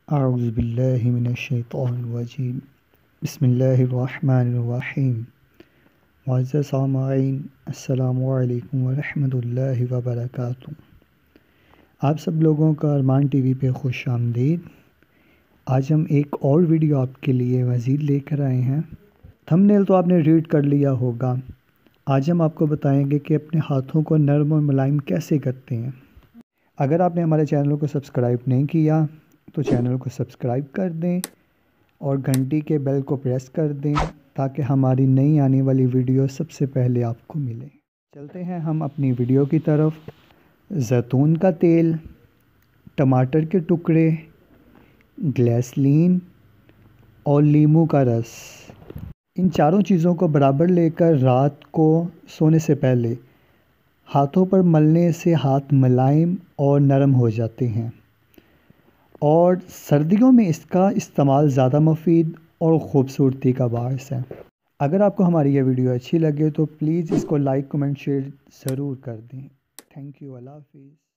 अऊज़ुबिल्लाहि मिनश्शैतानिर्रजीम बिस्मिल्लाहिर्रहमानिर्रहीम। मुअज़्ज़ज़ सामईन, अस्सलामु अलैकुम वरहमतुल्लाहि वबरकातुहू। आप सब लोगों का अरमान टीवी पे खुश आमदीद। आज हम एक और वीडियो आपके लिए मज़ीद लेकर आए हैं। थंबनेल तो आपने रीड कर लिया होगा। आज हम आपको बताएंगे कि अपने हाथों को नरम और मुलायम कैसे करते हैं। अगर आपने हमारे चैनल को सब्सक्राइब नहीं किया तो चैनल को सब्सक्राइब कर दें और घंटी के बेल को प्रेस कर दें ताकि हमारी नई आने वाली वीडियो सबसे पहले आपको मिले। चलते हैं हम अपनी वीडियो की तरफ। जैतून का तेल, टमाटर के टुकड़े, ग्लिसरीन और नींबू का रस, इन चारों चीज़ों को बराबर लेकर रात को सोने से पहले हाथों पर मलने से हाथ मुलायम और नरम हो जाते हैं और सर्दियों में इसका इस्तेमाल ज़्यादा मुफीद और ख़ूबसूरती का बायस है। अगर आपको हमारी ये वीडियो अच्छी लगे तो प्लीज़ इसको लाइक, कमेंट, शेयर ज़रूर कर दें। Thank you. अल्लाह हाफ़िज़।